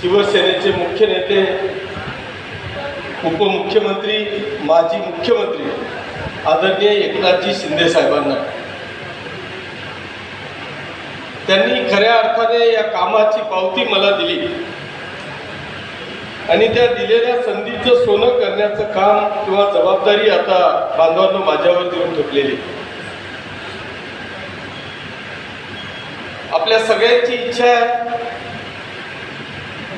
शिवसेनेचे मुख्य नेते, उपमुख्यमंत्री, माजी मुख्यमंत्री आदरणीय एकनाथजी शिंदे साहेबांना, त्यांनी खऱ्या अर्थाने या कामाची पावती मला दिली आणि त्या दिलेल्या संधीचं सोनं करण्याचं काम किंवा जबाबदारी आता बांधवांना माझ्यावर देऊन ठेवलेली. आपल्या सगळ्यांची इच्छा आहे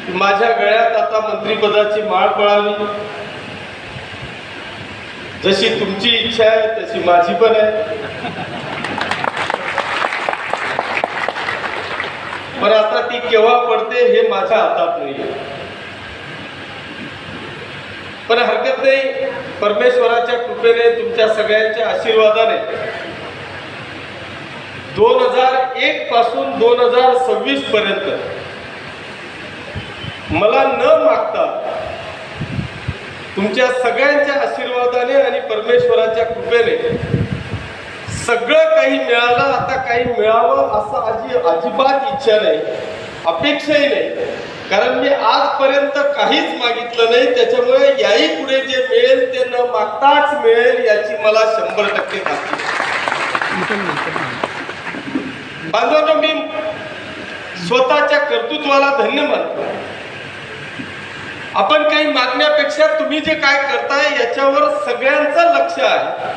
माझ्या गळ्यात आता मंत्रिपदाची माळ पळावी. जशी तुमची इच्छा आहे तशी माझी पण आहे. पण आता ती केव्हा पडते हे माझ्या हातात नाही. पण हरकत नाही, परमेश्वराच्या कृपेने तुमच्या सगळ्यांच्या आशीर्वादाने 2001 पासून 2026 पर्यंत मला न मागता तुमच्या सगळ्यांच्या आशीर्वादाने आणि परमेश्वराच्या कृपेने सगळं काही मिळालं. आता काही मिळावं असं अजिबात इच्छा नाही, अपेक्षाही नाही, कारण मी आजपर्यंत काहीच मागितलं नाही. त्याच्यामुळे याही पुढे जे मिळेल ते न मागताच मिळेल याची मला 100% खात्री. बांधवांनो, मी स्वतःच्या कर्तृत्वाला धन्य मानतो. आपण काही मागण्यापेक्षा तुम्ही जे काय करताय याच्यावर सगळ्यांचं लक्ष आहे.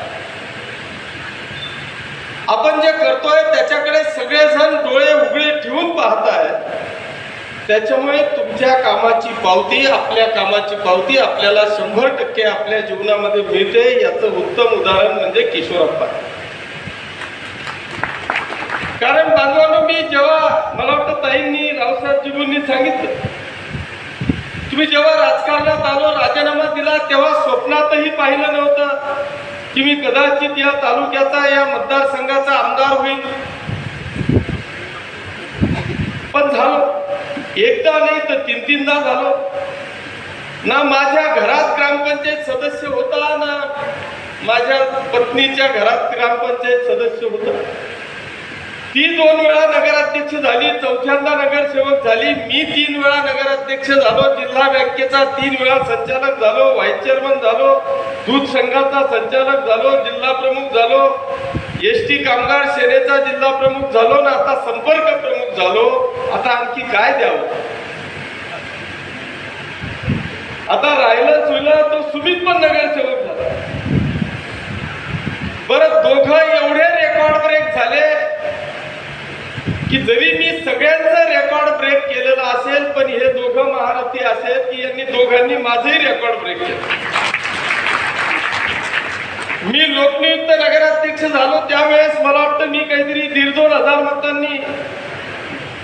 आपण जे करतोय त्याच्याकडे सगळेजण डोळे उघडे ठेवून पाहताय. त्याच्यामुळे तुमच्या कामाची पावती, आपल्या कामाची पावती आपल्याला 100% आपल्या जीवनामध्ये मिळते. याचं उत्तम उदाहरण म्हणजे किशोरप्पा. कारण बांधवांनो, मी जेव्हा मला वाटतं ताईंनी, रावसाहेबजींनी सांगितलं, तुम्ही जेव्हा राजकारणात आलो, राजीनामा दिला, तेव्हा स्वप्नातही पाहिलं नव्हतं की मी कदाचित या तालुक्याचा, या मतदारसंघाचा आमदार होईल. पण झालो. एकदा नाही तर 3-3दा झालो. ना माझ्या घरात ग्रामपंचायत सदस्य होता, ना माझ्या पत्नीच्या घरात ग्रामपंचायत सदस्य होता. ती 2 वेळा नगराध्यक्ष झाली, 4थ्यांदा नगरसेवक झाली. मी 3 वेळा नगराध्यक्ष झालो, जिल्हा बँकेचा 3 वेळा संचालक झालो, व्हाईस चेअरमन झालो, दूध संघाचा संचालक झालो, जिल्हा प्रमुख झालो, एसटी कामगार सेनेचा जिल्हा प्रमुख झालो, ना आता संपर्क प्रमुख झालो. आता आणखी काय द्यावं? आता राहिलं चुलं तो सुमित पण नगरसेवक झाला. बरं, दोघं एवढे रेकॉर्ड ब्रेक झाले की जरी मी सगळ्यांचं रेकॉर्ड ब्रेक केलेलं असेल, पण हे दोघं महारथी असेल की यांनी दोघांनी माझंही रेकॉर्ड ब्रेक केलं. मी लोकनियुक्त नगराध्यक्ष झालो त्यावेळेस मला वाटतं मी काहीतरी 1,500-2,000 मतांनी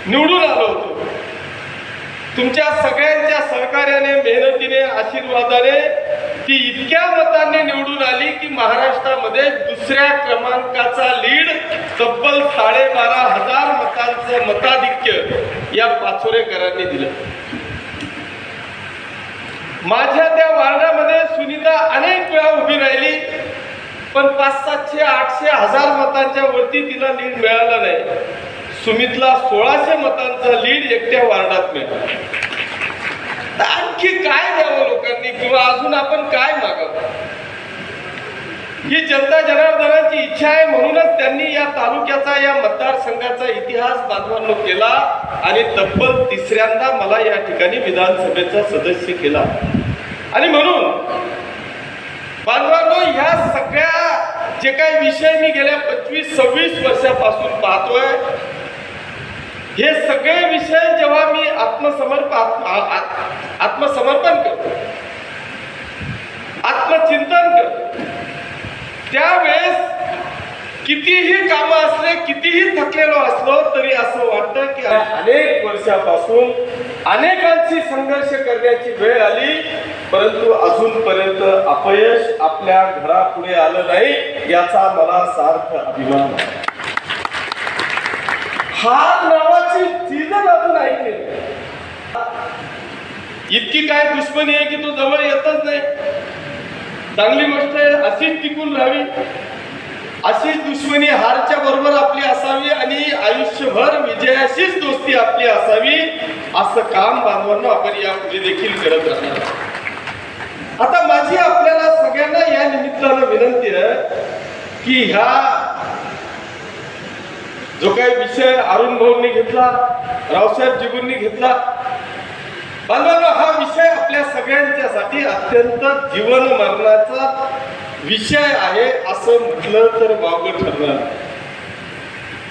निवडून आलो होतो. तुमच्या सगळ्यांच्या सहकार्याने, मेहनतीने, आशीर्वादाने ती इतक्या मतांनी निवडून आली की महाराष्ट्रामध्ये 2ऱ्या क्रमांकाचा लीड, तब्बल 12,500 मतांचं मताधिक्य या पाचोरेकरांनी दिलं. माझ्या त्या वार्डामध्ये सुनीता अनेक वेळा उभी राहिली, पण 500, 700, 800, 1000 मतांच्या वरती तिला लीड मिळाला नाही. सुमितला 1600 मतांचा लीड एकट्या वार्डात मिळाला. आणखी काय द्यावं लोकांनी, किंवा अजून आपण काय मागावं? ही जनता जनार्दनाची इच्छा आहे. म्हणूनच त्यांनी या तालुक्याचा, या मतदारसंघाचा इतिहास बांधवांनो केला आणि तब्बल 3ऱ्यांदा मला या ठिकाणी विधानसभेचा सदस्य केला. आणि म्हणून बांधवांनो, ह्या सगळ्या जे काही विषय मी गेल्या 25-26 वर्षापासून पाहतोय, हे सगळे विषय जेव्हा मी आत्मसमर्पण करतो, आत्मचिंतन करतो, त्यावेळेस कितीही कामं असले, कितीही थकलेलो असलो तरी असं वाटतं की अनेक वर्षापासून अनेकांची संघर्ष करण्याची वेळ आली, परंतु अजूनपर्यंत अपयश आपल्या घरापुढे आलं नाही, याचा मला सार्थ अभिमान आहे. हार नावाची चीजच अजून ऐकली. इतकी काय दुश्मनी आहे की तो जवळ येतच नाही. चांगली गोष्ट आहे, अशीच टिकून राहावी. अशीच दुश्मनी हारच्या बरोबर आपली असावी आणि आयुष्यभर विजयाशीच दोस्ती आपली असावी. असं काम बांधवांना आपण यापुढे देखील करत राहणार. आता माझी आपल्याला सगळ्यांना या निमित्तानं विनंती आहे की ह्या जो काही विषय अरुण भाऊंनी घेतला, रावसाहेब जिगूंनी घेतला, बांधवांनो हा विषय आपल्या सगळ्यांच्यासाठी अत्यंत जीवन मरणाचा विषय आहे असं म्हटलं तर वावगं ठरणार.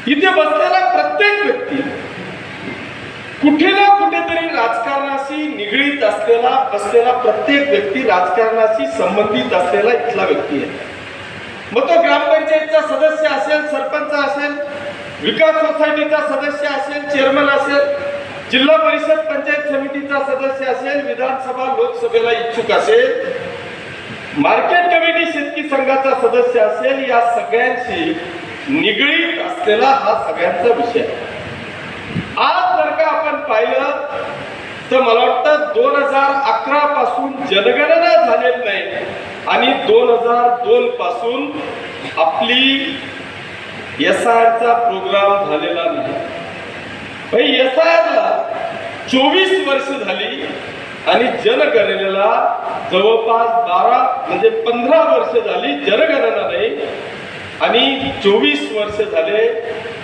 इथे बसलेला प्रत्येक व्यक्ती कुठे ना कुठेतरी राजकारणाशी निगडीत बसलेला प्रत्येक व्यक्ती राजकारणाशी संबंधित असलेला इथला व्यक्ती आहे. मग तो ग्रामपंचायतचा सदस्य असेल, सरपंच असेल, विकास सोसायटीचा सदस्य असेल, चेअरमन असेल, जिल्हा परिषद पंचायत समितीचा सदस्य असेल, विधानसभा लोकसभेला इच्छुक असेल, मार्केट कमिटी शेतकी संघाचा सदस्य असेल, या सगळ्यांशी निगडीत असलेला हा सगळ्यांचा विषय. आज जर का आपण पाहिलं तर मला वाटतं 2011 पासून जनगणना झालेली नाही आणि 2002 पासून आपली SIR चा प्रोग्राम झालेला नाही. SIR ला 24 वर्ष झाली आणि जनगणनेला जवळपास 15 वर्ष झाली. जनगणना नाही आणि 24 वर्ष झाले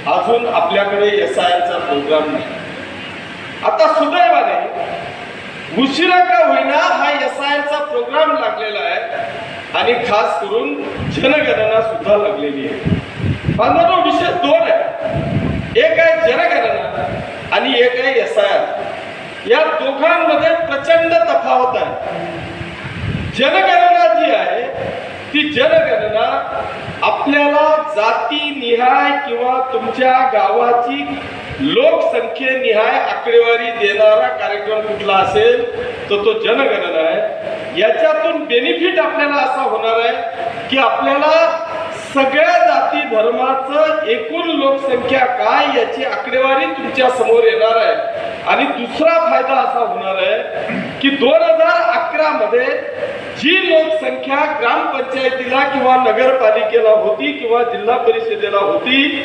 अजून आपल्याकडे SIR चा प्रोग्राम नाही. आता सुदैवाने उशिरा का होईना हा SIR चा प्रोग्राम लागलेला आहे आणि खास करून जनगणना सुद्धा लागलेली आहे. बांधवांनो विषय दोन आहे, एक आहे जनगणना आणि एक आहे SIR. या दोघांमध्ये प्रचंड तफावत आहे. जनगणना जी आहे ती जनगणना आपल्याला जातीनिहाय किंवा तुमच्या गावाची लोकसंख्येनिहाय आकडेवारी देणारा कार्यक्रम कुठला असेल तर तो जनगणना आहे. याच्यातून बेनिफिट आपल्याला असा होणार आहे की आपल्याला सगळ्या जाती धर्माचं एकूण लोकसंख्या काय याची आकडेवारी तुमच्या समोर येणार आहे. आणि दुसरा फायदा असा होणार आहे की 2011 मध्ये जी लोकसंख्या ग्रामपंचायतीला किंवा नगरपालिकेला होती किंवा जिल्हा परिषदेला होती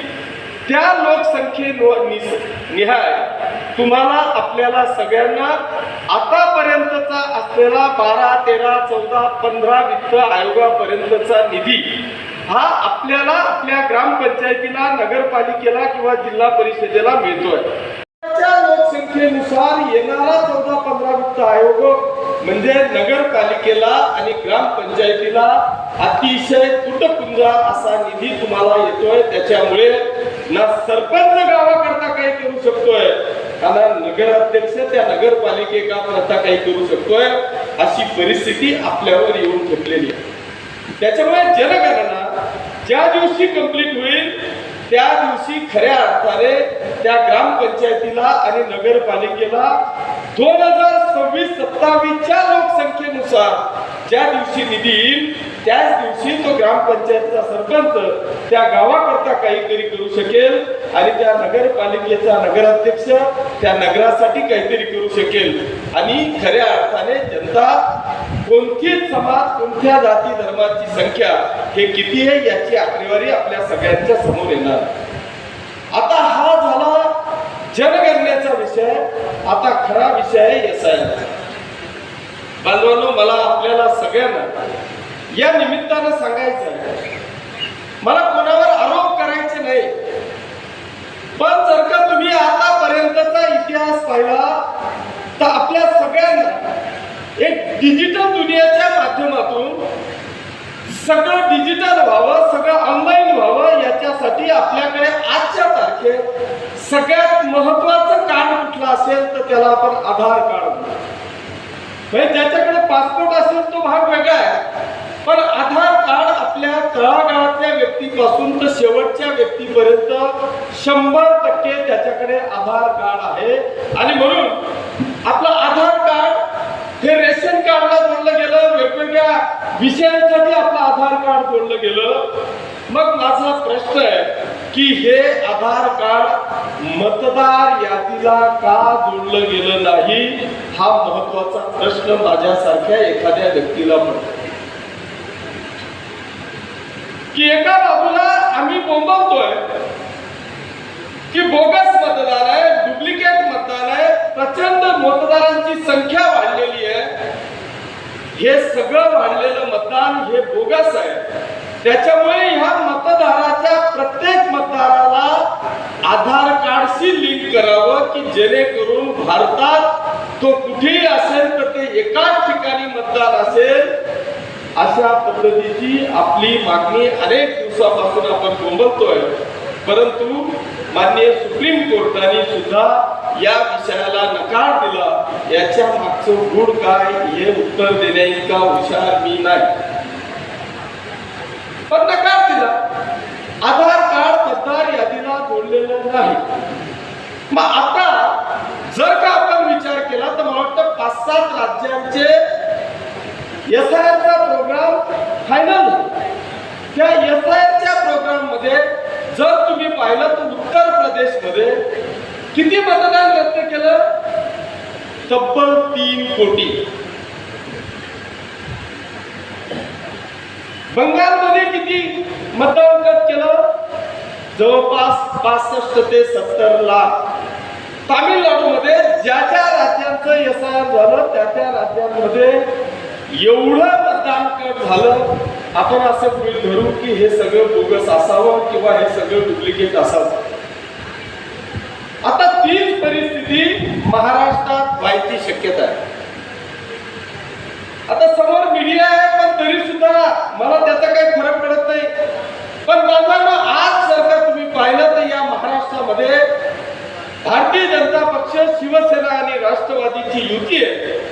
त्या लोकसंख्ये निहाय तुम्हाला आपल्याला सगळ्यांना आतापर्यंतचा असलेला 12, 13, 14, 15 वित्त आयोगापर्यंतचा निधी हा आपल्याला आपल्या ग्रामपंचायतीला, नगरपालिकेला किंवा जिल्हा परिषदेला मिळतोय. लोकसंख्येनुसार येणारा 14-15 वित्त आयोग म्हणजे नगरपालिकेला आणि ग्रामपंचायतीला अतिशय तुटपुंजा असा निधी तुम्हाला येतोय. त्याच्यामुळे ना सरपंच गावाकरता काही करू शकतोय ना नगराध्यक्ष त्या नगरपालिकेकरता काही करू शकतोय. अशी परिस्थिती आपल्यावर येऊन ठेपलेली आहे. त्याच्यामुळे जनगणना ज्या दिवशी कंप्लीट होईल त्या दिवशी खऱ्या अर्थाने त्या ग्रामपंचायतीला आणि नगरपालिकेला 2026-27च्या लोकसंख्येनुसार ज्या दिवशी निधी येईल त्याच दिवशी तो ग्रामपंचायतचा सरपंच त्या गावाकरता काहीतरी करू शकेल आणि त्या नगरपालिकेचा नगराध्यक्ष त्या नगरासाठी काहीतरी करू शकेल. आणि खऱ्या अर्थाने जनता कोणती समाज, कोणत्या जाती धर्माची संख्या हे किती आहे याची आकडेवारी आपल्या सगळ्यांच्या समोर येणार. आता हा झाला जनगणनेचा विषय. आता खरा विषय आहे SIR. बांधवांनो मला आपल्याला सगळ्यांना या निमित्तानं सांगायचं आहे, मला कोणावर आरोप करायचे नाही, पण जर का तुम्ही आतापर्यंतचा इतिहास पाहिला तर आपल्या सगळ्यांना एक डिजिटल दुनियाच्या माध्यमातून सगळं डिजिटल व्हावं, सगळं ऑनलाईन व्हावं याच्यासाठी आपल्याकडे आजच्या तारखेत सगळ्यात महत्वाचं कार्ड कुठलं असेल तर त्याला आपण आधार कार्ड म्हणतो. म्हणजे ज्याच्याकडे पासपोर्ट असेल तो भाग वेगळा आहे, पण आधार कार्ड आपल्या तळागाळातल्या व्यक्तीपासून तर शेवटच्या व्यक्तीपर्यंत 100% त्याच्याकडे आधार कार्ड आहे. आणि म्हणून आपलं आधार कार्ड हे रेशन कार्डला जोडलं गेलं, वेगवेगळ्या विषयांसाठी आपलं आधार कार्ड जोडलं गेलं. मग माझा प्रश्न आहे की हे आधार कार्ड मतदार यादीला का जोडलं गेलं नाही हा महत्वाचा प्रश्न माझ्यासारख्या एखाद्या व्यक्तीला पडतो. की एका बाजूला आम्ही बोंबवतोय की बोगस मतदान आहे, डुप्लिकेट मतदान आहे, प्रचंड मतदारांची संख्या वाढलेली आहे. हे सगळं वाढलेलं मतदान हे बोगस आहे. त्याच्यामुळे ह्या मतदाराच्या प्रत्येक मतदाराला आधार कार्डशी लिंक करावं की जेणेकरून भारतात तो कुठेही असेल तर ते एकाच ठिकाणी मतदान असेल. अशा पद्धतीची आपली मागणी अनेक दिवसापासून आपण बोंबलतोय. परंतु माननीय सुप्रीम कोर्टाने सुद्धा या विषयाला नकार दिला. याच्या मागचं गूढ काय हे उत्तर देण्याइतका हुशार मी नाही, पण नकार दिला. आधार कार्ड मतदार यादीला जोडलेलं नाही. मग आता जर का आपण विचार केला तर मला वाटतं 5-7 राज्यांचे SIR चा प्रोग्राम फायनल. त्या SIR च्या प्रोग्राम मध्ये जर तुम्ही पाहिलं तर उत्तर प्रदेश मध्ये किती मतदान रद्द केलं? तब्बल 3 कोटी. बंगालमध्ये किती मतदान रद्द केलं? जवळपास 65 ते 70 लाख. तामिळनाडूमध्ये ज्या ज्या राज्यांचं SIR झालं त्या त्या राज्यांमध्ये एवढं मतदान कट झालं. आपण असं गृहीत धरू की हे सगळं बोगस असावं किंवा हे सगळं डुप्लिकेट असावं. आता तीच परिस्थिती महाराष्ट्रात व्हायची शक्यता आहे. आता समोर मीडिया आहे पण तरी सुद्धा मला त्याचा काही फरक पडत नाही. पण बांधवांनो, आज जर का तुम्ही पाहिलं तर या महाराष्ट्रामध्ये भारतीय जनता पक्ष, शिवसेना आणि राष्ट्रवादीची युती आहे.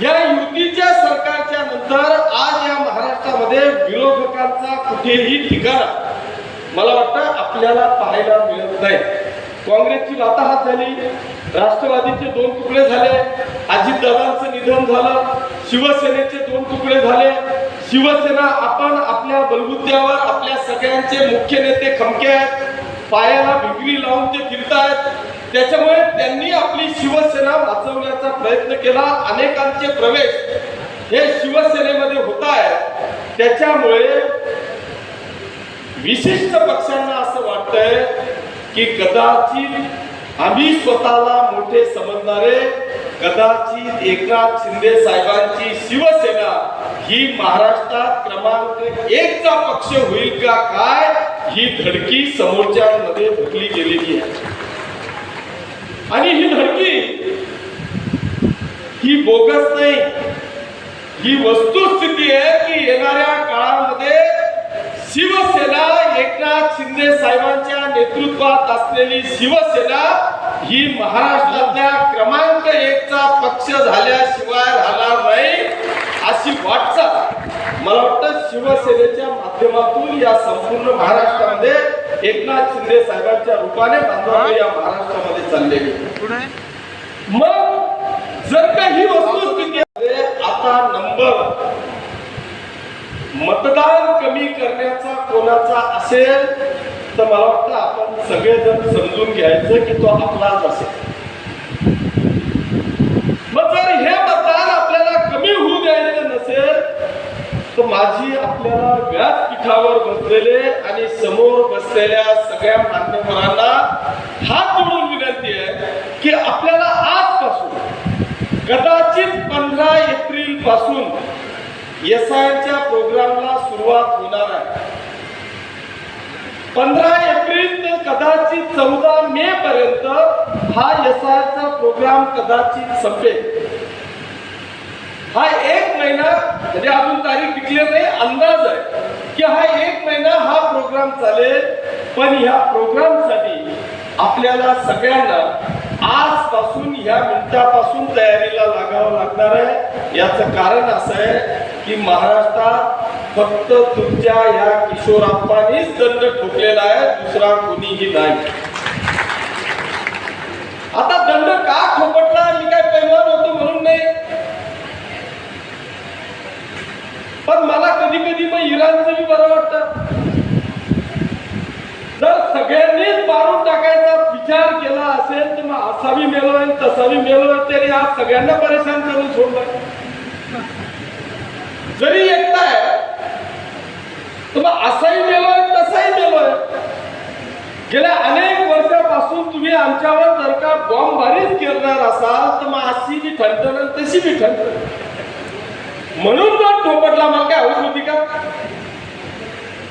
या युतीच्या सरकारच्या नंतर आज या महाराष्ट्रामध्ये विरोधकांचा कुठेही ठिकाणा मला वाटतं आपल्याला पाहायला मिळत नाही. काँग्रेसची वाताहत झाली, राष्ट्रवादीचे 2 तुकडे झाले, अजितदादांचं निधन झालं, शिवसेनेचे 2 तुकडे झाले. शिवसेना आपण आपल्या बलबुद्ध्यावर आपल्या सगळ्यांचे मुख्य नेते खमके आहेत, पायाला भिगरी लावून ते फिरतायत. त्याच्यामुळे त्यांनी आपली शिवसेना वाचवण्याचा प्रयत्न केला. अनेकांचे प्रवेश हे शिवसेनेमध्ये होत आहेत. त्याच्यामुळे विशिष्ट पक्षांना असं वाटतंय की कदाचित आम्ही स्वतःला मोठे समजणारे, कदाचित एकनाथ शिंदे साहेबांची शिवसेना ही महाराष्ट्रात क्रमांक 1 चा पक्ष होईल का काय, ही धडकी समोरच्यांमध्ये धरली गेलेली आहे. आणि ही धडकी ही बोगस नाही, ही वस्तुस्थिती आहे की येणाऱ्या काळामध्ये शिवसेना, एकनाथ शिंदे साहेबांच्या नेतृत्वात असलेली शिवसेना ही महाराष्ट्रातल्या क्रमांक 1 चा पक्ष झाल्याशिवाय राहणार नाही. अशी वाटचाल मला वाटतं शिवसेनेच्या माध्यमातून या संपूर्ण महाराष्ट्रामध्ये एकनाथ शिंदे साहेबांच्या रूपाने बांधवांनी या महाराष्ट्रामध्ये चाललेली. मग जर का ही वस्तुस्थिती आता नंबर मतदान कमी करण्याचा कोणाचा असेल तर मला वाटतं आपण सगळेजण समजून घ्यायचं की तो आपलाच असेल. मग जर हे मतदान आपल्याला कमी होऊ द्यायचं नसेल तर माझी आपल्याला व्यासपीठावर बसलेले आणि समोर बसलेल्या सगळ्या मान्यवरांना हात जोडून विनंती आहे की आपल्याला आजपासून कदाचित 15 एप्रिल पासून SIRच्या प्रोग्रामला सुरुवात होणार आहे. 15 एप्रिल ते कदाचित 14 मे पर्यंत हा SIRचा प्रोग्राम कदाचित संपेल. हा 1 महिना म्हणजे अजून तारीख डिक्लेअर नाही, अंदाज आहे की हा 1 महिना हा प्रोग्राम चालेल. पण ह्या प्रोग्रामसाठी आपल्याला सगळ्यांना आजपासून या मिनिटापासून तयारीला लागावं लागणार आहे. याचं कारण असं आहे की महाराष्ट्रात फक्त तुमच्या या किशोराप्पांनीच दंड ठोकलेला आहे, दुसरा कोणीही नाही. आता दंड का ठोपटला? मी काय पैलवान होतो म्हणून नाही, पण मला कधी कधी मग इराणचं बी बरं वाटतं. जर सगळ्यांनीच मारून टाकायचा विचार केला असेल तर मग असा बी मेलोय तसा बी मेलोय, तरी आज सगळ्यांना परेशान करून सोडलं. जरी एकटा आहे तर मग असाही मेलोय तसाही मेलोय. गेल्या अनेक वर्षापासून तुम्ही आमच्यावर जर का बॉम्बबारीच करणार असाल तर मग अशी जी ठणठण तशी बी ठणठण. म्हणून दंड थोपटला, मला काय हौस होती का?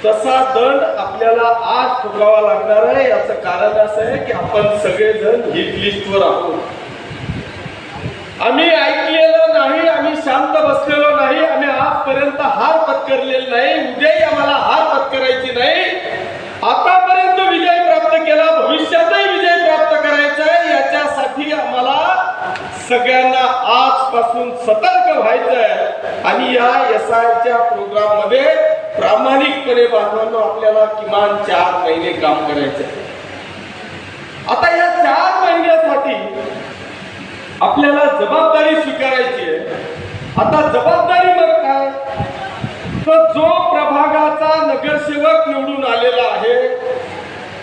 तसा दंड आपल्याला आज ठोकावा लागणार आहे. याचं कारण असं आहे की आपण सगळेजण हिट लिस्टवर आहोत. आम्ही ऐकलेलं नाही, आम्ही शांत बसलेलो नाही, आम्ही आजपर्यंत हार पत्करलेली नाही, उद्याही आम्हाला हार पत्करायची नाही. आतापर्यंत विजय प्राप्त केला, भविष्यातही विजय प्राप्त करायचा आहे. याच्यासाठी आम्हाला सगळ्यांना आजपासून सतर्क व्हायचं आहे आणि या SIच्या प्रोग्राम मध्ये प्रामाणिकपणे बांधवांनो आपल्याला किमान 4 महिने काम करायचं आहे. आता या 4 महिन्यासाठी आपल्याला जबाबदारी स्वीकारायची आहे. आता जबाबदारी मग काय? तर जो प्रभागाचा नगरसेवक निवडून आलेला आहे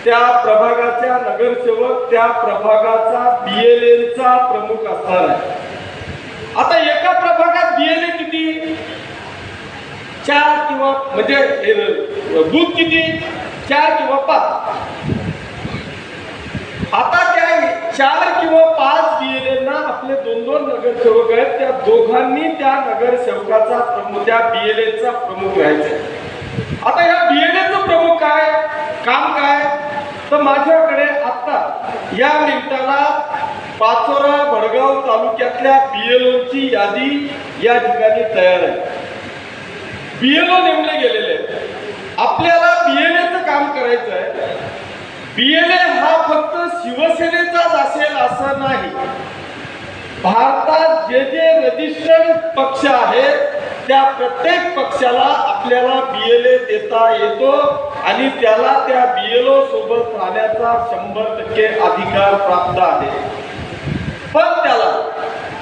त्या प्रभागाच्या नगरसेवक त्या प्रभागाचा BLNचा प्रमुख असणार आहे. आता एका प्रभागात BLN किती? 4 किंवा म्हणजे बूथ किती? 4 किंवा 5. आता त्या 4 किंवा 5 BLNना आपले 2-2 नगरसेवक आहेत. त्या दोघांनी त्या नगरसेवकाचा प्रमुख, त्या BLNचा प्रमुख राहायचा. आता या BLNचं प्रमुख काय काम काय? तर माझ्याकडे आता या मिनिटाला पाचोरा भडगाव तालुक्यातल्या BLOची यादी या ठिकाणी तयार आहे. BLO नेमले गेलेले आहेत. आपल्याला BLAचं काम करायचं आहे. BLA हा फक्त शिवसेनेचाच असेल असं नाही. भारतात जे जे रजिस्टर्ड पक्ष आहेत त्या प्रत्येक पक्षाला आपल्याला BLA देता येतो आणि त्याला त्या BLO सोबत राहण्याचा 100% अधिकार प्राप्त आहे. पण त्याला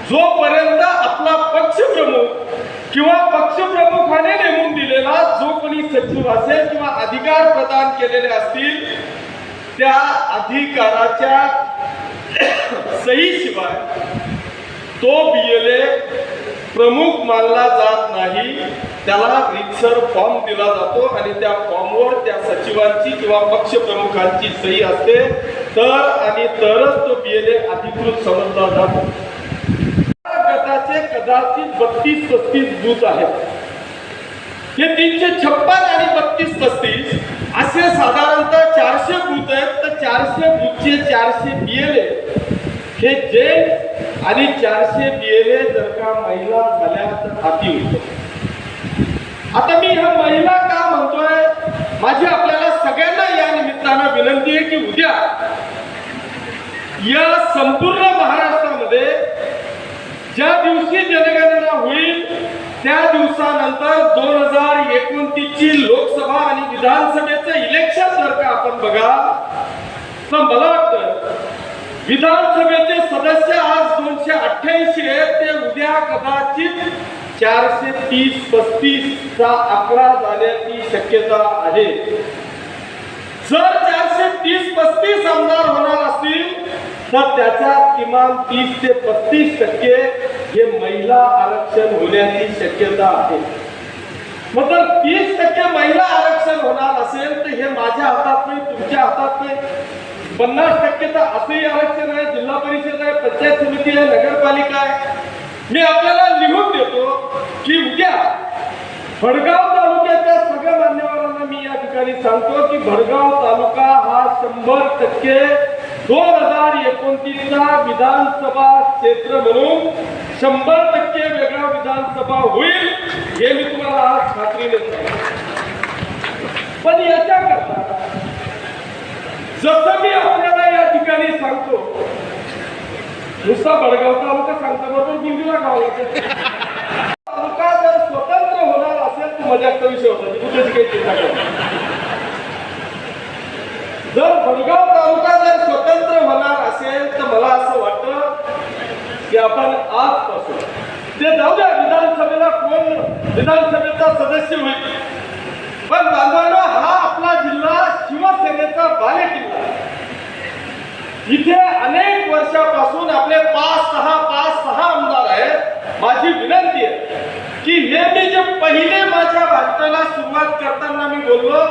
जोपर्यंत आपला पक्षप्रमुख किंवा पक्षप्रमुखाने नेमून दिलेला जो कोणी सचिव असेल किंवा अधिकार प्रदान केलेले असतील त्या अधिकाराच्या सहीशिवाय तो BLA प्रमुख मानला जात नाही. त्याला रितसर फॉर्म दिला जातो आणि त्या फॉर्मवर त्या सचिवांची किंवा पक्षप्रमुखांची सही असते तर आणि तरच तो BLA अधिकृत समजला जातो. गटाचे कदाचित 32-35 बूथ आहेत. हे 356 आणि 32-35 असे साधारणतः 400 बूथ आहेत. तर 400 बूथचे 400 BLA हे जेंट्स आणि 400 BLA जर का महिला झाल्या तर अति उत्तम. आता मी हा महिला का म्हणतोय? माझी आपल्याला सगळ्यांना या निमित्तानं विनंती आहे की उद्या या संपूर्ण महाराष्ट्रामध्ये ज्या दिवशी जनगणना होईल त्या दिवसानंतर 2029 ची लोकसभा आणि विधानसभेचं इलेक्शन जर का आपण बघा तर मला वाटतं विधानसभेचे सदस्य आज 288 आहेत. ते उद्या कदाचित 430-35 चा आकडा जाण्याची शक्यता आहे. जर 430-35 आमदार होणार असतील तर त्याच्यात किमान 30 ते 35% हे महिला आरक्षण होण्याची शक्यता आहे. मग जर 30% महिला आरक्षण होणार असेल तर हे माझ्या हातात नाही, तुमच्या हातात नाही. 50% तर असंही आरक्षण आहे, जिल्हा परिषद आहे, पंचायत समिती आहे, नगरपालिका आहे. मी आपल्याला लिहून देतो की उद्या भडगाव तालुक्याच्या सगळ्या मान्यवरांना मी या ठिकाणी सांगतो की भडगाव तालुका हा 100% 2029 चा विधानसभा क्षेत्र म्हणून 100% वेगळा विधानसभा होईल हे मी तुम्हाला आज खात्रीने सांगतो. पण याच्याकरता जसं मी आपल्याला या ठिकाणी सांगतो नुसता भडगाव तालुका सांगतो बरोबर गुंडीला गाव तालुका जर स्वतंत्र होणार असेल तर मजाकचा विषय होता, कुठेच काही चिंता करणार. जर भडगाव तालुका जर स्वतंत्र होणार असेल तर मला असं वाटतं की आपण आजपासून ते जाऊ द्या विधानसभेला कोण विधानसभेचा सदस्य होईल, पण बांधवांनो हा आपला जिल्हा शिवसेनेचा बालेकिल्ला. इथे अनेक वर्षापासून आपले 5-6 आमदार आहेत. माझी विनंती आहे की हे मी जे पहिले माझ्या भाषणाला सुरुवात करताना मी बोललो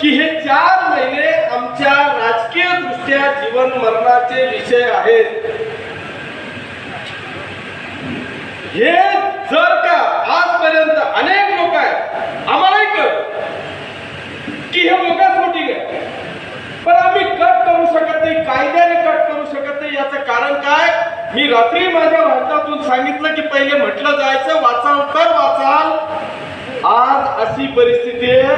की हे 4 महिने आमच्या राजकीय दृष्ट्या जीवन मरणाचे विषय आहेत. हे जर का आजपर्यंत अनेक लोक आहेत, आम्हालाही कळत की हे बोगस वोटिंग आहे, पण आम्ही कट करू शकत नाही, कायद्याने कट करू शकत नाही. याचं कारण काय? मी रात्री माझ्या भाषणातून सांगितलं की पहिले म्हटलं जायचं वाचाल तर वाचाल. आज अशी परिस्थिती आहे,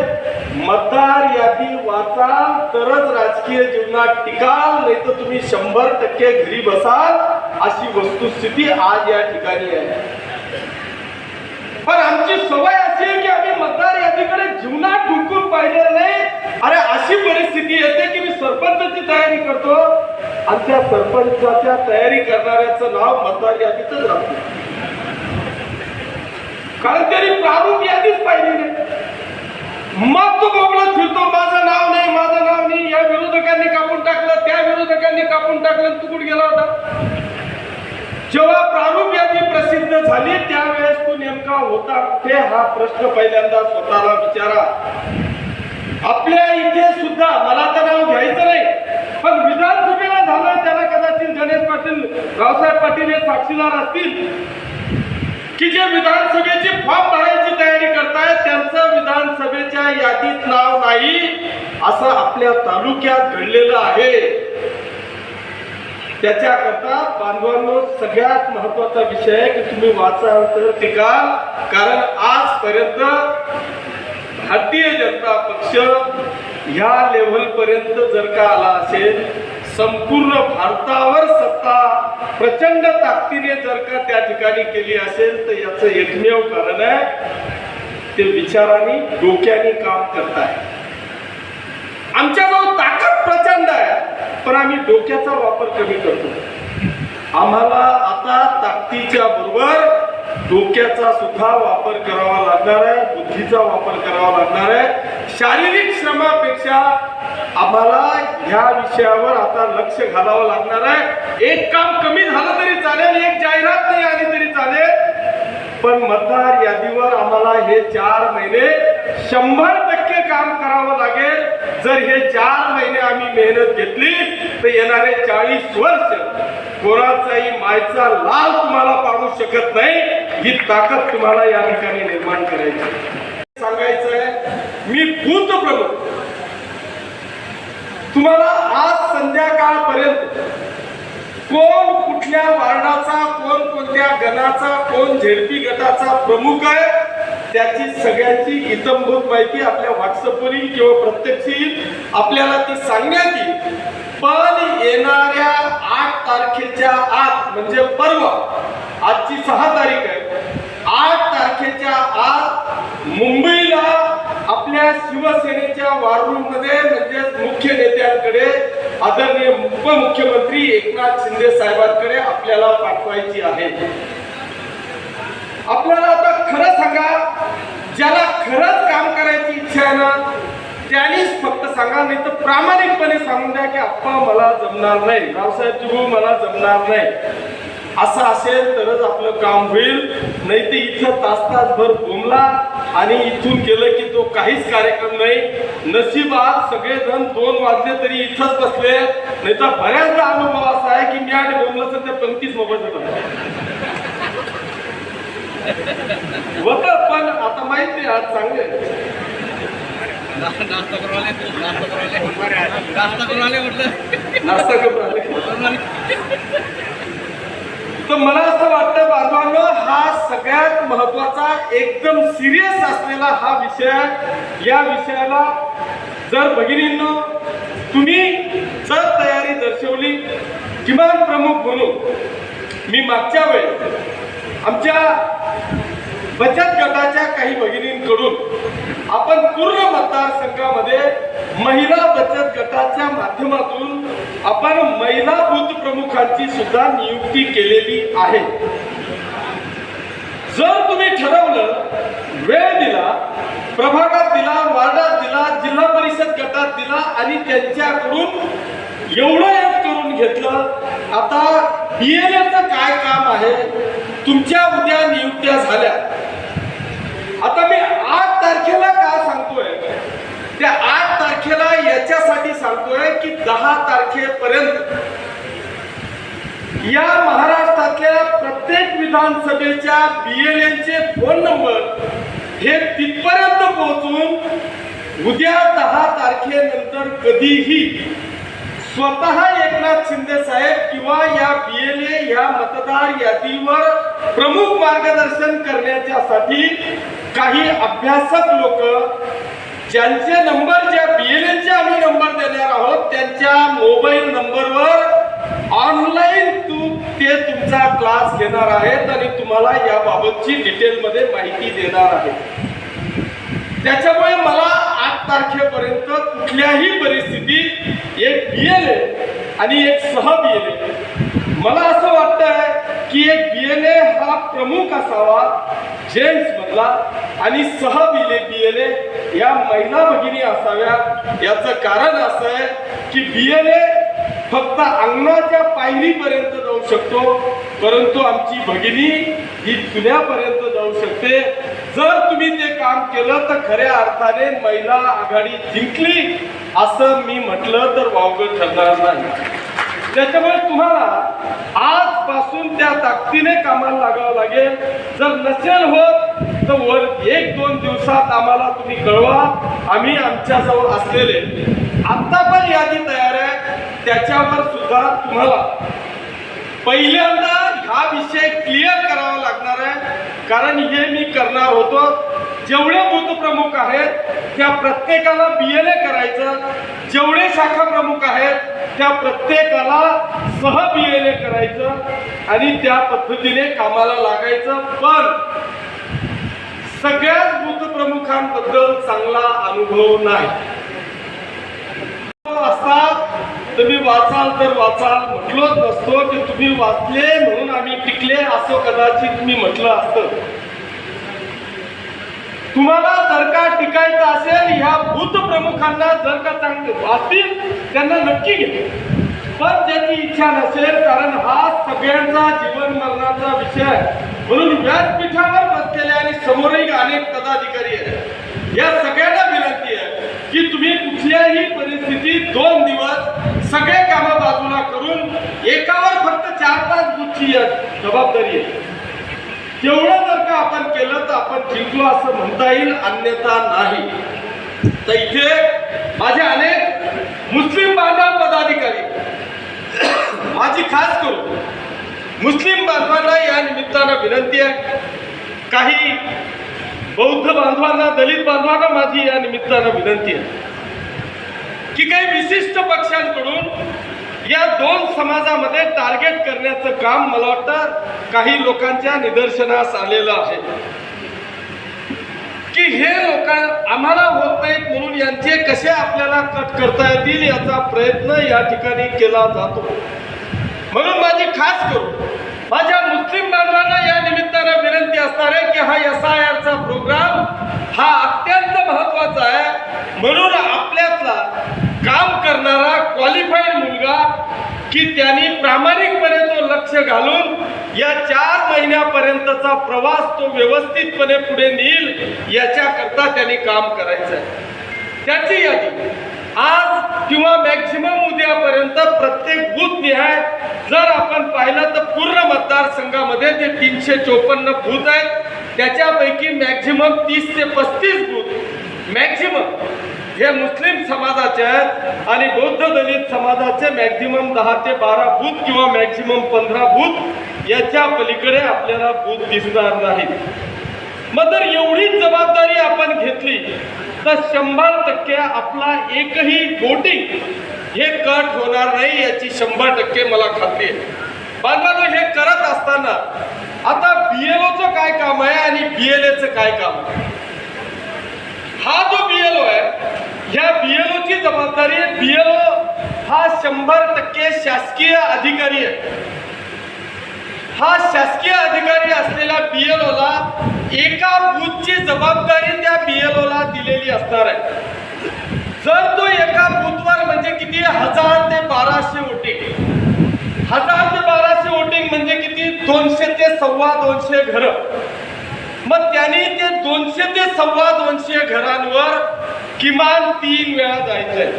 मतदार यादी वाचाल तरच राजकीय जीवनात टिकाल, नाही तर तुम्ही 100% घरी बसाल, अशी वस्तुस्थिती आज या ठिकाणी आहे. पण आमची सवय अशी आहे की आम्ही मतदार यादीकडे जीवनात ढुकून पाहिलेलं नाही. अरे अशी परिस्थिती येते की मी सरपंचाची तयारी करतो आणि त्या सरपंचाच्या तयारी करणाऱ्याचं नाव मतदार यादीतच राहतं, कारण त्यांनी प्रारूप यादीच पाहिली नाही. मग तो बोबलत फिरतो, माझं नाव नाही, माझं नाव नाही, या विरोधकांनी कापून टाकलं, त्या विरोधकांनी कापून टाकलं, तू कुठे गेला होता? जेव्हा प्रारूप यादी प्रसिद्ध झाली त्यावेळेस तो नेमका होता कुठे, हा प्रश्न पहिल्यांदा स्वतःला विचारा. आपल्या इथे सुद्धा, मला तर नाव घ्यायचं नाही, पण विधानसभेला झालं त्याला कदाचित गणेश पाटील, रावसाहेब पाटील हे साक्षीदार असतील की जे विधानसभेची फॉर्म भरायची तयारी करतायत त्यांचं विधानसभेच्या यादीत नाव नाही, असं आपल्या तालुक्यात घडलेलं आहे. त्याच्याकरता बांधवांनो सगळ्यात महत्वाचा विषय आहे की तुम्ही वाचाल तर टिकाल, कारण आजपर्यंत भारतीय जनता पक्ष ह्या लेव्हल पर्यंत जर का आला असेल, संपूर्ण भारतावर सत्ता प्रचंड ताकदीने जर का त्या ठिकाणी केली असेल, तर याचं एकमेव कारण आहे ते विचारांनी डोक्याने काम करताय. आमच्याजवळ ताकद प्रचंड आहे, पण आम्ही डोक्याचा वापर कमी करतो. आम्हाला आता ताकदीच्या बरोबर डोक्याचा सुद्धा वापर करावा लागणार आहे, बुद्धीचा वापर करावा लागणार आहे. शारीरिक श्रमापेक्षा आम्हाला ह्या विषयावर आता लक्ष घालावं लागणार आहे. एक काम कमी झालं तरी चालेल, एक जाहिरात नाही आली तरी चालेल, पण मतदार यादीवर आम्हाला हे 4 महिने 100% काम करावं लागेल. जर हे 4 महिने आम्ही मेहनत घेतली तर येणारे 40 वर्ष कोणाचाही मायचा लाल तुम्हाला पाडू शकत नाही. ही ताकद तुम्हाला या ठिकाणी निर्माण करायची. सांगायचंय मी बूथ प्रमुख, तुम्हाला आज संध्याकाळपर्यंत कोण कुठल्या वार्डाचा, कोण कोणत्या गणाचा, कोण झेडपी गटाचा प्रमुख आहे त्याची सगळ्यांची इत्थंभूत माहिती आपल्या व्हॉट्सअपवरील किंवा प्रत्यक्ष आपल्याला ती सांगण्यात येईल. पण येणाऱ्या 8 तारखेच्या आत, म्हणजे परवा, आजची 6 तारीख आहे, 8 तारखेच्या आत मुंबईला आपल्या शिवसेनेच्या वॉर रूम मध्ये, म्हणजे मुख्य नेत्यांकडे, आदरणीय उपमुख्यमंत्री एकनाथ शिंदे साहेबांकडे आपल्याला पाठवायची आहे. आपल्याला आता खरं सांगा, ज्याला खरंच काम करायची इच्छा आहे ना त्यांनीच फक्त सांगा, नाही तर प्रामाणिकपणे सांगून द्या की आप्पा मला जमणार नाही, रावसाहेब जीवू मला जमणार नाही, असं असेल तरच आपलं काम होईल. नाही तर इथं तास-तासभर बोंबला आणि इथून केलं की तो काहीच कार्यक्रम नाही. नशिबात सगळेजण 2 वाजले तरी इथंच बसले, नाही तर बऱ्याचदा अनुभव असा आहे की मी आणि बोंबलं तर त्या पंक्तीच मोबाईल होत. पण आता माहिती आज चांगले नाश्ता करून आले. तर मला असं वाटतं बांधवांनो, हा सगळ्यात महत्वाचा एकदम सिरियस असलेला हा विषय. या विषयाला जर भगिनींनो तुम्ही जर तयारी दर्शवली किमान प्रमुख म्हणून, मी मागच्या वेळेस आमच्या बचत गटाच्या काही भगिनींकडून आपण पूर्ण मतदारसंघामध्ये महिला बचत गटाच्या माध्यमातून आपण महिला बूथ प्रमुखांची सुद्धा नियुक्ती केलेली आहे. जर तुम्ही ठरवलं, वेळ दिला, प्रभागात दिला, वार्डात दिला, जिल्हा परिषद गटात दिला आणि त्यांच्याकडून एवढं एक करून घेतलं, आता DLAचं काय काम आहे? तुमच्या उद्या नियुक्त्या झाल्या. आता मी 8 तारखेला का सांगतोय, त्या 8 तारखेला याच्यासाठी सांगतोय की 10 तारखेपर्यंत या महाराष्ट्रातल्या प्रत्येक विधानसभेच्या BLAचे फोन नंबर हे तिथपर्यंत पोहोचून उद्या 10 तारखेनंतर कधीही स्वतः एकनाथ शिंदे साहेब किंवा या BLA या मतदार यादीवर प्रमुख मार्गदर्शन करण्यासाठी काही अभ्यासक लोक ज्यांचे नंबर ज्या BLAचे आम्ही नंबर देणार आहोत त्यांच्या मोबाईल नंबरवर ऑनलाईन ते तुमचा क्लास घेणार आहेत आणि तुम्हाला याबाबतची डिटेलमध्ये माहिती देणार आहेत. त्याच्यामुळे मला 8 तारखेपर्यंत कुठल्याही परिस्थितीत एक BLA आणि एक सह BLA, मला असं वाटतंय की एक BLA हा प्रमुख असावा जेंट्स मधला आणि सह BLA या महिला भगिनी असाव्या. याचं कारण असं आहे की BLA फक्त अंगणाच्या पायरीपर्यंत जाऊ शकतो, परंतु आमची भगिनी ही चुन्यापर्यंत जाऊ शकते. जर तुम्ही ते काम केलं तर खऱ्या अर्थाने महिला आघाडी जिंकली असं मी म्हटलं तर वावगं ठरणार नाही. त्याच्यामुळे तुम्हाला आजपासून त्या ताकदीने कामाला लागावं लागेल. जर नसेल होत तर वर 1-2 दिवसात आम्हाला तुम्ही कळवा. आम्ही आमच्याजवळ असलेले आता पण यादी तयार आहे, त्याच्यावर सुद्धा तुम्हाला पहिल्यांदा हा विषय क्लिअर करावा लागणार आहे. कारण हे मी करणार होतो, जेवढे बूथ प्रमुख आहेत त्या प्रत्येकाला BLA करायचं, जेवढे शाखा प्रमुख आहेत त्या प्रत्येकाला सह BLA करायचं आणि त्या पद्धतीने कामाला लागायचं. पण सगळ्याच बूथ प्रमुखांबद्दल चांगला अनुभव नाही. असतात तुम्ही वाचाल तर वाचाल, म्हटलोच नसतो की तुम्ही वाचले म्हणून आम्ही टिकले असं कदाचित मी म्हटलं असतं. तुम्हाला जर का टिकायचं असेल ह्या बूथ प्रमुखांना जर का चांगले वाचतील त्यांना नक्की घ्या. पण ज्याची इच्छा नसेल, कारण हा सगळ्यांचा जीवन मरणाचा विषय आहे, म्हणून व्यासपीठावर बसलेले आणि समोरही अनेक पदाधिकारी आहेत, या सगळ्यांना विनंती आहे की तुम्ही कुठल्याही परिस्थितीत 2 दिवस सगळे कामं बाजूला करून एकावर फक्त 4-5 बूथची जबाबदारी आहे. तेवढं जर का आपण केलं तर आपण जिंकलो असं म्हणता येईल, अन्यथा नाही. तर इथे माझे अनेक मुस्लिम बांधव पदाधिकारी, माझी खास करून मुस्लिम बांधवांना या निमित्तानं विनंती आहे, काही बौद्ध बांधवांना, दलित बांधवांना माझी या निमित्तानं विनंती आहे की काही विशिष्ट पक्षांकडून या 2 समाजामध्ये टार्गेट करण्याचं काम मला वाटतं काही लोकांच्या निदर्शनास आलेलं आहे की हे लोक आम्हाला होत नाहीत म्हणून यांचे कसे आपल्याला कट करता येतील याचा प्रयत्न या ठिकाणी केला जातो. म्हणून माझी खास करून माझ्या मुस्लिम बांधवांना या निमित्तानं विनंती असणार आहे की हा SIRचा प्रोग्राम हा अत्यंत महत्वाचा आहे. म्हणून आपल्यातला काम करणारा क्वालिफाईड मुलगा की त्यांनी प्रामाणिकपणे तो लक्ष घालून या 4 महिन्यापर्यंतचा प्रवास तो व्यवस्थितपणे पुढे नेईल याच्याकरता त्यांनी काम करायचं आहे. त्याची यादी आज किंवा मॅक्झिमम उद्यापर्यंत प्रत्येक बूथ निहाय जर आपण पाहिलं तर पूर्ण मतदारसंघामध्ये जे 354 बूथ आहेत त्याच्यापैकी मॅक्झिमम 30 ते 35 बूथ मॅक्झिमम हे मुस्लिम समाजाचे आहेत आणि बौद्ध दलित समाजाचे मॅक्झिमम 10 ते 12 बूथ किंवा मॅक्झिमम 15 बूथ याच्या पलीकडे आपल्याला बूथ दिसणार नाही. मग जर एवढीच जबाबदारी आपण घेतली तर 100% आपला एकही वोटिंग हे कट होणार नाही याची 100% मला खात्री आहे. बांधवांनो, हे करत असताना आता BLOचं काय काम आहे आणि BLAचं काय काम आहे? हा जो BLO आहे ह्या BLOची जबाबदारी आहे. BLO हा 100% शासकीय अधिकारी आहे. हा शासकीय अधिकारी असलेला BLOला एका बूथची जबाबदारी त्या BLOला दिलेली असणार आहे. जर तो एका बूथवर म्हणजे किती 1000 ते 1200 वोटिंग, 1000 ते 1200 वोटिंग म्हणजे किती 200 ते 250 घरं. मग त्यांनी ते 200 ते 250 घरांवर किमान 3 वेळा जायचंय.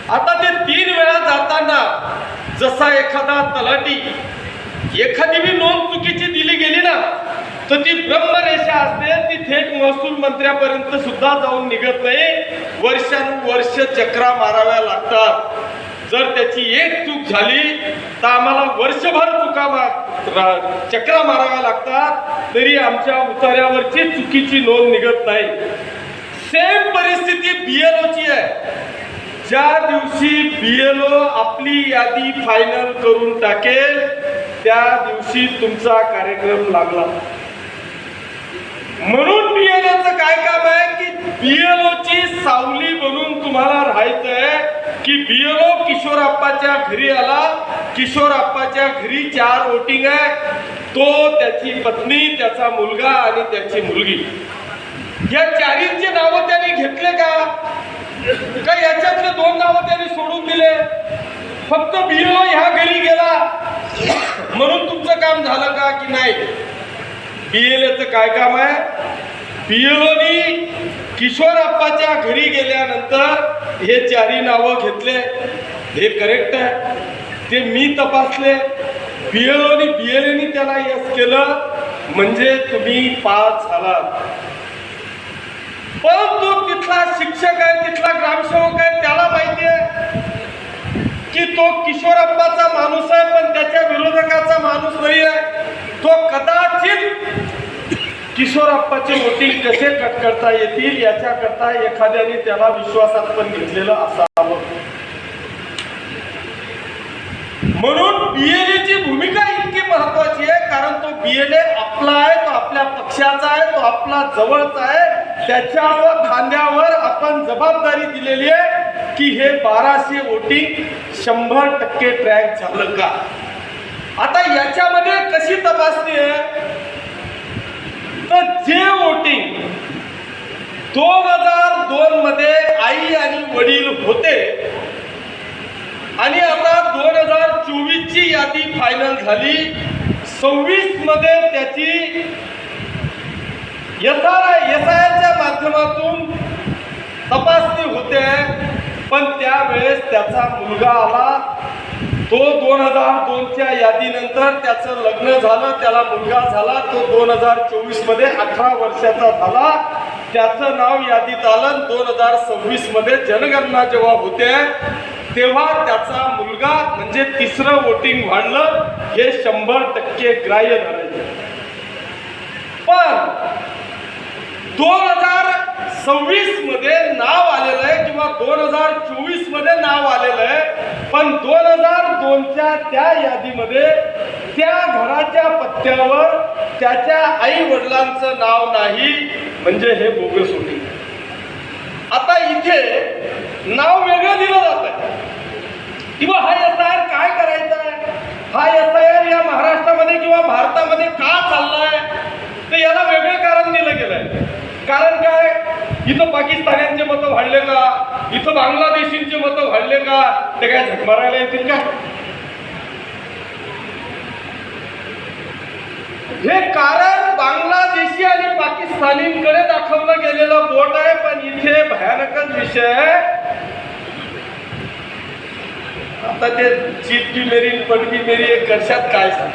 आता ते 3 वेळा जाताना जसा एखादा तलाठी एखादी बी नोंद चुकीची दिली गेली ना तर ती ब्रह्मरेषा असते, ती थेट महसूल मंत्र्यापर्यंत सुद्धा जाऊन निघत नाही. वर्षानुवर्ष चक्रा माराव्या लागतात. जर त्याची एक चूक झाली तर आम्हाला वर्षभर चक्रा माराव्या लागतात, तरी आमच्या उतार्यावरची चुकीची नोंद निघत नाही. सेम परिस्थिती BLOची आहे. ज्या दिवशी BLO आपली यादी फायनल करून टाकेल त्या दिवशी तुमचा कार्यक्रम लागला. म्हणून BLOचं काय काम आहे की BLOची सावली बनून तुम्हाला राहायचंय की BLO किशोरप्पाच्या घरी आला, किशोरप्पाच्या घरी 4 वोटिंग आहे, तो, त्याची पत्नी, त्याचा मुलगा आणि त्याची मुलगी, या 4ंचे नावं त्याने घेतले का याच्यातले 2 नावं त्याने सोडून दिले? फक्त BLO ह्या घरी गेला म्हणून तुमचं काम झालं का की नाही? BLOचं काय काम आहे? BLOनी किशोरप्पाच्या घरी गेल्यानंतर हे 4ही नावं घेतले, हे करेक्ट आहे, ते मी तपासले, BLOनी त्याला यस केलं म्हणजे तुम्ही पास झालात. परंतु तिथला शिक्षक आहे, तिथला ग्रामसेवक आहे, त्याला माहिती आहे की तो किशोरप्पाचा माणूस आहे पण त्याच्या विरोधकाचा माणूस नाही आहे. तो कदाचित किशोरप्पाचे वोटिंग कसे कट करता येतील याच्याकरता एखाद्याने त्याला विश्वासात पण घेतलेलं असावं. म्हणून BLOची भूमिका इतकी महत्वाची आहे कारण तो BLO आपला आहे, तो आपल्या पक्षाचा आहे, तो आपला जवळचा आहे. त्याच्यावर खांद्यावर आपण जबाबदारी दिलेली आहे की हे 1200 वोटिंग 100% ट्रॅक झालं का. आता याच्यामध्ये कशी तपासणी आहे तर जे वोटिंग 2002 मध्ये आई आणि वडील होते आणि आता 2024 ची यादी फायनल झाली, 26 मध्ये त्याची SIRच्या माध्यमातून तपासणी होते. पण त्यावेळेस त्याचा मुलगा आला, तो 2002च्या यादीनंतर त्याचं लग्न झालं, त्याला मुलगा झाला, तो 2024 मध्ये 18 वर्षाचा झाला, त्याचं नाव यादीत आलं. 2026 मध्ये जनगणना जेव्हा होते तेव्हा त्याचा मुलगा म्हणजे 3रं वोटिंग वाढलं, हे 100% ग्राह्य धरायचे. पण 2026 मध्ये नाव आलेलं आहे किंवा 2024 मध्ये नाव आलेलं आहे, पण 2002च्या त्या यादीमध्ये त्या घराच्या पत्त्यावर त्याच्या आई वडिलांचं नाव नाही, म्हणजे हे बोगस वोटिंग. आता इथे नाव वेगळं दिलं जात आहे किंवा हा SIR काय करायचा आहे, हा SIR या महाराष्ट्रामध्ये किंवा भारतामध्ये का चाललाय तर याला वेगळं कारण दिलं गेलंय. कारण काय, इथं पाकिस्तान्यांचे मतं वाढले का, इथं बांगलादेशींचे मतं वाढले का, ते काय झक मारायला येतील का? हे कारण बांगलादेशी आणि पाकिस्तानींकडे दाखवलं गेलेलं बोट आहे. पण इथे भयानकच विषय आहे. आता ते जीत भी मेरी पट भी मेरी एक वर्षात काय सांग,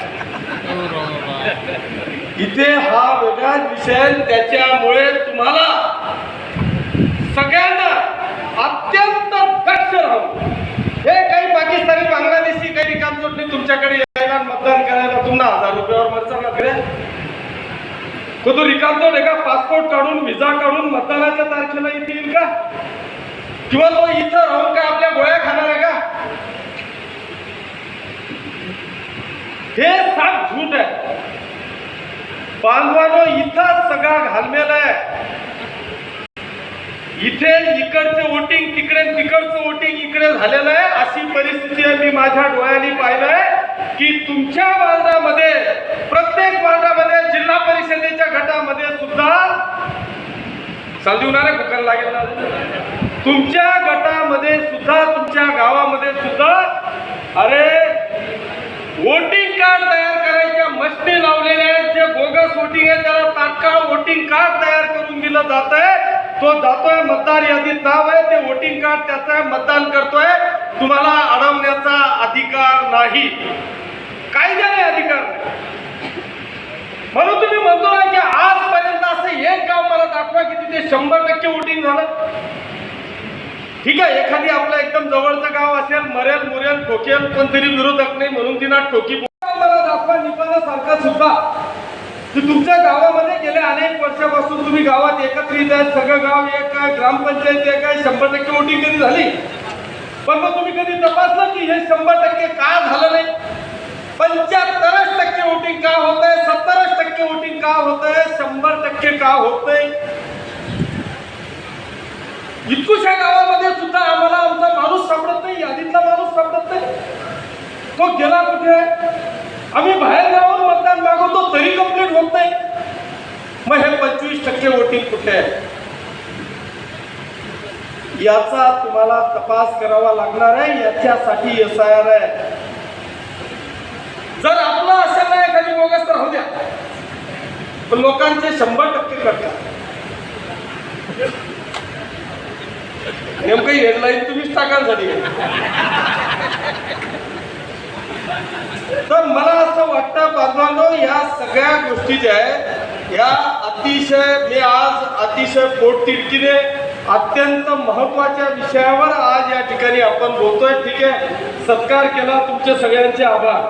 इथे हा वेगळाच विषय. त्याच्यामुळे तुम्हाला सगळ्यांना अत्यंत दक्ष राहून, हे काही पाकिस्तानी बांगलादेशी काही रिकामजोड नाही तुमच्याकडे यायला मतदान करायला, तुम्हाला 1000 रुपयावर मतदान लागले तो रिकामजोड आहे का? पासपोर्ट काढून व्हिसा काढून मतदानाच्या तारखेला येतील का? किंवा तो इथं राहून का आपल्या गोळ्या खाणार आहे का? हे साफ झूट आहे बांधवानो. इथं सगळा घालमेल आहे. इथे इकडचं वोटिंग तिकडे, तिकडचं वोटिंग इकडे झालेलं आहे. अशी परिस्थिती मी माझ्या डोळ्यांनी पाहिलंय की तुमच्या वार्डामध्ये, प्रत्येक वार्डामध्ये, जिल्हा परिषदेच्या गटामध्ये सुद्धा चालू कुकर लागेल ना, तुमच्या गटामध्ये सुद्धा, तुमच्या गावामध्ये सुद्धा अरे वोटिंग कार्ड तयार करायच्या मशनी लावलेल्या आहेत. जे बोगस वोटिंग आहे त्याला तात्काळ वोटिंग कार्ड तयार करून दिलं जात आहे. तो जातोय, मतदार यादीत नाव आहे, ते वोटिंग कार्ड त्याचं आहे, मतदान करतोय. तुम्हाला अडवण्याचा अधिकार नाही, कायद्याने अधिकार नाही. म्हणून तुम्ही म्हणतो ना की आजपर्यंत असं एक गाव मला दाखवा की तिथे 100% वोटिंग झालं. ठीक आहे, एखादी आपलं एकदम जवळचं गाव असेल, मरेल मुरेल ठोकेल कोणतरी विरोधक नाही म्हणून तिला ठोकी मला दाखवा निपाण्यासारखा सुद्धा की तुमच्या गावामध्ये गेल्या अनेक वर्षापासून तुम्ही गावात एकत्रित आहेत, सगळं गाव एक आहे, ग्रामपंचायत एक आहे, 100% वोटिंग कधी झाली. पण मग तुम्ही कधी तपासलं की हे 100% का झालं नाही? 75% वोटिंग का होत आहे, 70% वोटिंग का होत आहे, 100% का होत नाही? इतकुशा गावामध्ये सुद्धा आम्हाला आमचा माणूस सापडत नाही, यादीतला माणूस सापडत नाही. तो गेला कुठे? आम्ही बाहेर गावावर मतदान मागवतो तरी कंप्लीट होत नाही. मग हे 25% वोटिंग कुठे आहे? याचा तुम्हाला तपास करावा लागणार आहे. याच्यासाठी SIR आहे. जर आपलं असेल ना एखादी बोगस तर राहू द्या, पण लोकांचे 100% करतात. नेमकं हेडलाईन तुम्हीच टाकायसाठी. तर मला असं वाटतं बांधवांनो, या सगळ्या गोष्टी ज्या आहेत या मी आज अतिशय पोटतिडकीने अत्यंत महत्वाच्या विषयावर आज या ठिकाणी आपण बोलतोय. ठीक आहे, सत्कार केला, तुमचे सगळ्यांचे आभार.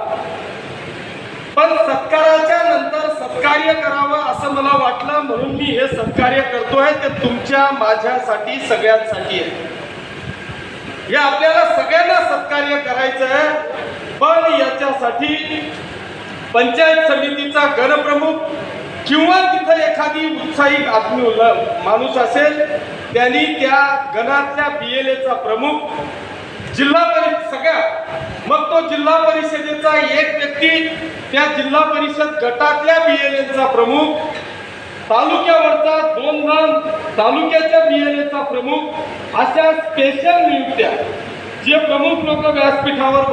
पण सत्काराच्या नंतर सत्कार्य करावं असं मला वाटलं म्हणून मी हे सत्कार्य करतोय. ते तुमच्या माझ्यासाठी सगळ्यांसाठी आहे. हे आपल्याला सगळ्यांना सत्कार्य करायचं आहे. पण याच्यासाठी पंचायत समितीचा गणप्रमुख किंवा तिथं एखादी उत्साही माणूस असेल, त्यांनी त्या गणातल्या BLAचा प्रमुख, जिल्हा परिषद सगळ्या, मग तो जिल्हा परिषदेचा एक व्यक्ती, त्या जिल्हा परिषद गटातल्या BLAचा प्रमुख, तालुक्यावरचा 2 जण, तालुक्याच्या BLAचा प्रमुख, अशा स्पेशल नियुक्त्या जे प्रमुख लोक व्यासपीठावर